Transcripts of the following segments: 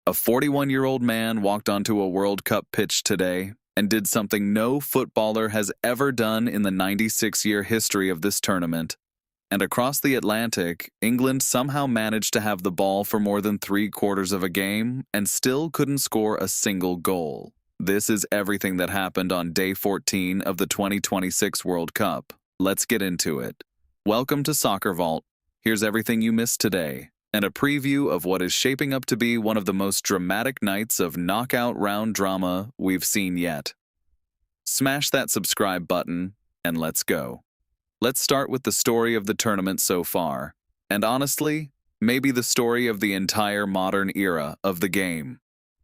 A 41-year-old man walked onto a World Cup pitch today and did something no footballer has ever done in the 96-year history of this tournament. And across the Atlantic, England somehow managed to have the ball for more than 3/4 of a game and still couldn't score a single goal. This is everything that happened on day 14 of the 2026 World Cup. Let's get into it. Welcome to SoccerVault. Here's everything you missed today, and a preview of what is shaping up to be one of the most dramatic nights of knockout round drama we've seen yet. Smash that subscribe button, and let's go. Let's start with the story of the tournament so far, and honestly, maybe the story of the entire modern era of the game.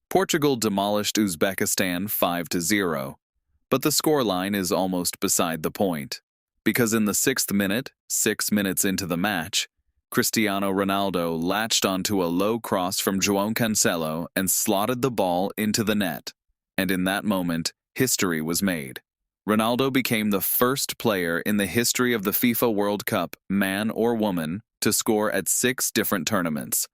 Portugal demolished Uzbekistan 5-0, but the scoreline is almost beside the point, because in the 6th minute, 6 minutes into the match, Cristiano Ronaldo latched onto a low cross from João Cancelo and slotted the ball into the net, and in that moment, history was made. Ronaldo became the first player in the history of the FIFA World Cup, man or woman, to score at 6 different tournaments.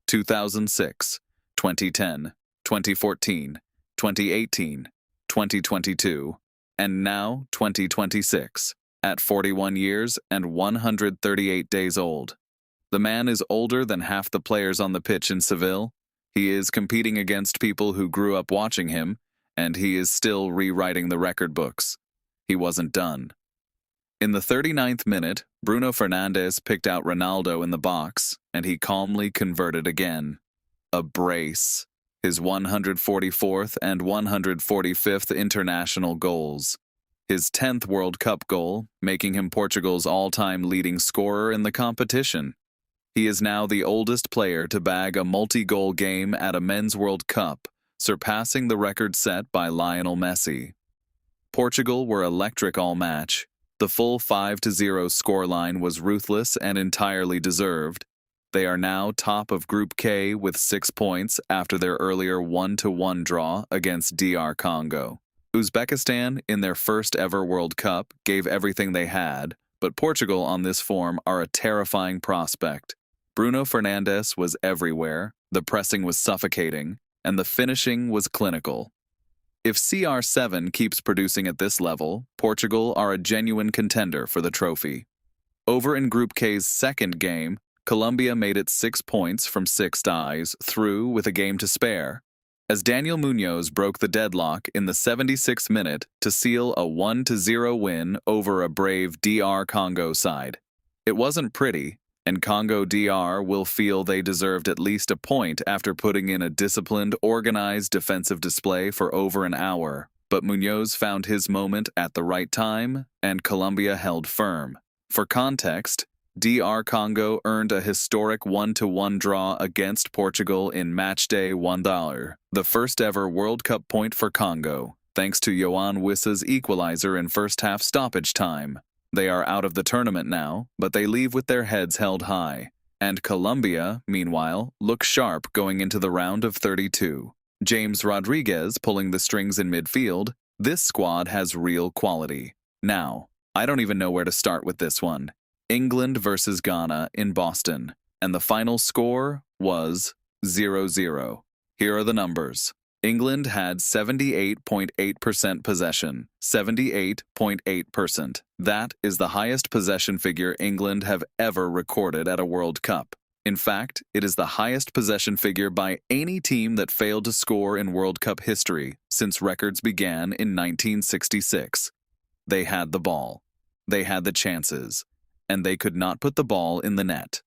2006, 2010, 2014, 2018, 2022, and now 2026, at 41 years and 138 days old. The man is older than half the players on the pitch in Seville. He is competing against people who grew up watching him, and he is still rewriting the record books. He wasn't done. In the 39th minute, Bruno Fernandes picked out Ronaldo in the box, and he calmly converted again. A brace. His 144th and 145th international goals. His 10th World Cup goal, making him Portugal's all-time leading scorer in the competition. He is now the oldest player to bag a multi-goal game at a men's World Cup, surpassing the record set by Lionel Messi. Portugal were electric all match. The full 5-0 scoreline was ruthless and entirely deserved. They are now top of Group K with 6 points after their earlier 1-1 draw against DR Congo. Uzbekistan, in their first ever World Cup, gave everything they had, but Portugal on this form are a terrifying prospect. Bruno Fernandes was everywhere, the pressing was suffocating, and the finishing was clinical. If CR7 keeps producing at this level, Portugal are a genuine contender for the trophy. Over in Group K's second game, Colombia made it 6 points from 6 ties through with a game to spare, as Daniel Munoz broke the deadlock in the 76th minute to seal a 1-0 win over a brave DR Congo side. It wasn't pretty, and Congo DR will feel they deserved at least a point after putting in a disciplined, organized defensive display for over an hour. But Munoz found his moment at the right time, and Colombia held firm. For context, DR Congo earned a historic 1-1 draw against Portugal in matchday $1, the first ever World Cup point for Congo, thanks to Yohan Wissa's equalizer in first-half stoppage time. They are out of the tournament now, but they leave with their heads held high. And Colombia, meanwhile, look sharp going into the round of 32. James Rodriguez pulling the strings in midfield. This squad has real quality. Now, I don't even know where to start with this one. England versus Ghana in Boston, and the final score was 0-0. Here are the numbers. England had 78.8% possession, 78.8%. That is the highest possession figure England have ever recorded at a World Cup. In fact, it is the highest possession figure by any team that failed to score in World Cup history since records began in 1966. They had the ball. They had the chances. And they could not put the ball in the net.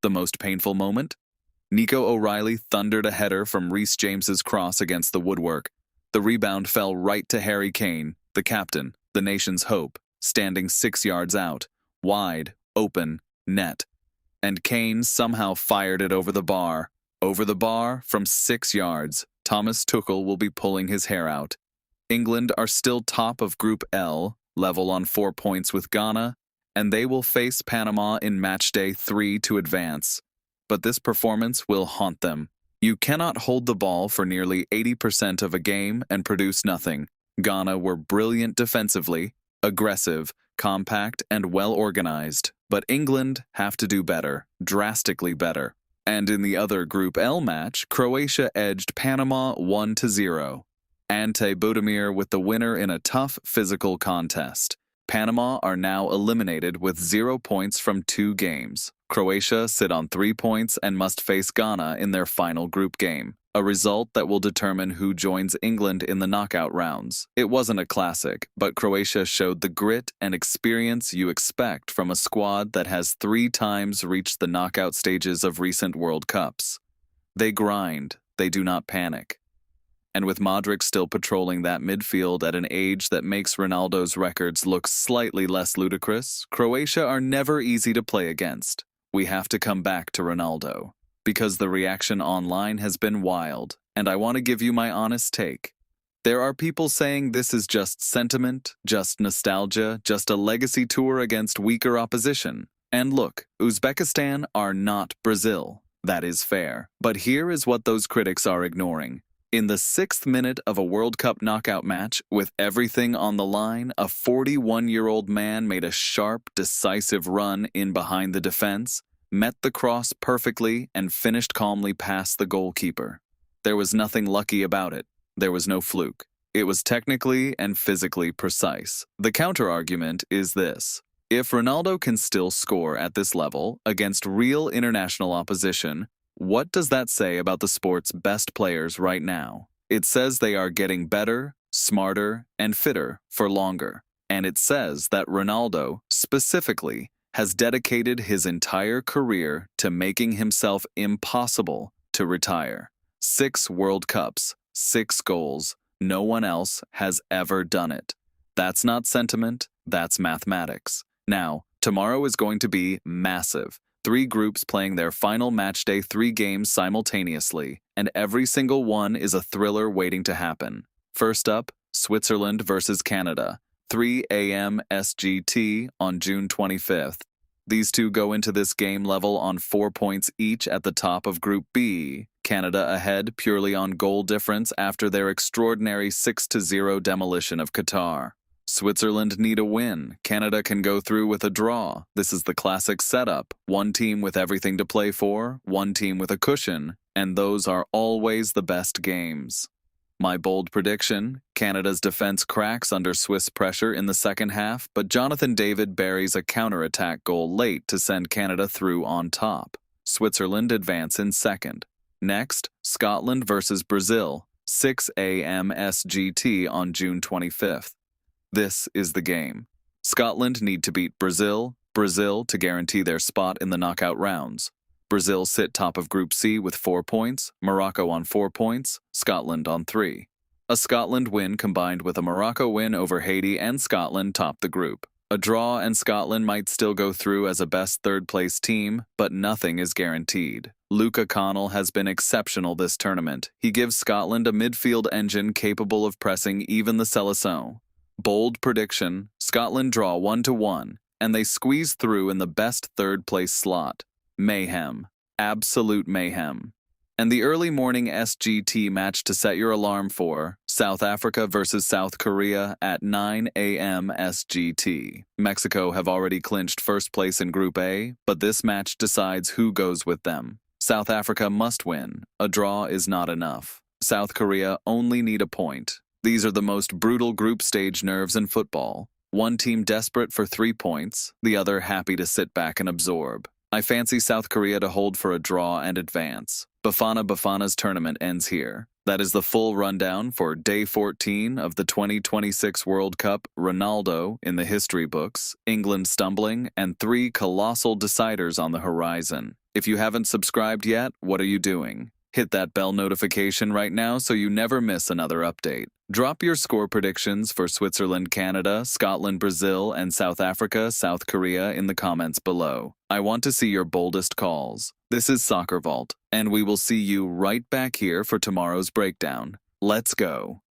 The most painful moment? Nico O'Reilly thundered a header from Reece James's cross against the woodwork. The rebound fell right to Harry Kane, the captain, the nation's hope, standing 6 yards out, wide, open, net. And Kane somehow fired it over the bar. Over the bar, from 6 yards, Thomas Tuchel will be pulling his hair out. England are still top of Group L, level on 4 points with Ghana, and they will face Panama in matchday 3 to advance. But this performance will haunt them. You cannot hold the ball for nearly 80% of a game and produce nothing. Ghana were brilliant defensively, aggressive, compact, and well organized, but England have to do better, drastically better. And in the other Group L match, Croatia edged Panama 1-0. Ante Budimir with the winner in a tough physical contest. Panama are now eliminated with 0 points from 2 games. Croatia sit on 3 points and must face Ghana in their final group game, a result that will determine who joins England in the knockout rounds. It wasn't a classic, but Croatia showed the grit and experience you expect from a squad that has 3 times reached the knockout stages of recent World Cups. They grind, they do not panic. And with Modric still patrolling that midfield at an age that makes Ronaldo's records look slightly less ludicrous, Croatia are never easy to play against. We have to come back to Ronaldo, because the reaction online has been wild, and I want to give you my honest take. There are people saying this is just sentiment, just nostalgia, just a legacy tour against weaker opposition. And look, Uzbekistan are not Brazil. That is fair. But here is what those critics are ignoring. In the 6th minute of a World Cup knockout match, with everything on the line, a 41-year-old man made a sharp, decisive run in behind the defense, met the cross perfectly, and finished calmly past the goalkeeper. There was nothing lucky about it. There was no fluke. It was technically and physically precise. The counter-argument is this. If Ronaldo can still score at this level against real international opposition, what does that say about the sport's best players right now? It says they are getting better, smarter, and fitter for longer. And it says that Ronaldo, specifically, has dedicated his entire career to making himself impossible to retire. 6 World Cups, 6 goals. No one else has ever done it. That's not sentiment, that's mathematics. Now, tomorrow is going to be massive. 3 groups playing their final matchday 3 games simultaneously, and every single one is a thriller waiting to happen. First up, Switzerland versus Canada, 3 a.m. SGT on June 25th. These two go into this game level on 4 points each at the top of Group B, Canada ahead purely on goal difference after their extraordinary 6-0 demolition of Qatar. Switzerland need a win. Canada can go through with a draw. This is the classic setup. One team with everything to play for, one team with a cushion, and those are always the best games. My bold prediction, Canada's defense cracks under Swiss pressure in the second half, but Jonathan David buries a counter-attack goal late to send Canada through on top. Switzerland advance in second. Next, Scotland versus Brazil, 6 a.m. SGT on June 25th. This is the game. Scotland need to beat Brazil to guarantee their spot in the knockout rounds. Brazil sit top of Group C with 4 points, Morocco on 4 points, Scotland on 3. A Scotland win combined with a Morocco win over Haiti and Scotland top the group. A draw and Scotland might still go through as a best third-place team, but nothing is guaranteed. Luca Connell has been exceptional this tournament. He gives Scotland a midfield engine capable of pressing even the Seleção. Bold prediction, Scotland draw 1-1, and they squeeze through in the best third-place slot. Mayhem. Absolute mayhem. And the early morning SGT match to set your alarm for, South Africa versus South Korea at 9 a.m. SGT. Mexico have already clinched first place in Group A, but this match decides who goes with them. South Africa must win. A draw is not enough. South Korea only need a point. These are the most brutal group stage nerves in football. One team desperate for 3 points, the other happy to sit back and absorb. I fancy South Korea to hold for a draw and advance. Bafana's tournament ends here. That is the full rundown for Day 14 of the 2026 World Cup. Ronaldo in the history books, England stumbling, and 3 colossal deciders on the horizon. If you haven't subscribed yet, what are you doing? Hit that bell notification right now so you never miss another update. Drop your score predictions for Switzerland, Canada, Scotland, Brazil, and South Africa, South Korea in the comments below. I want to see your boldest calls. This is SoccerVault, and we will see you right back here for tomorrow's breakdown. Let's go.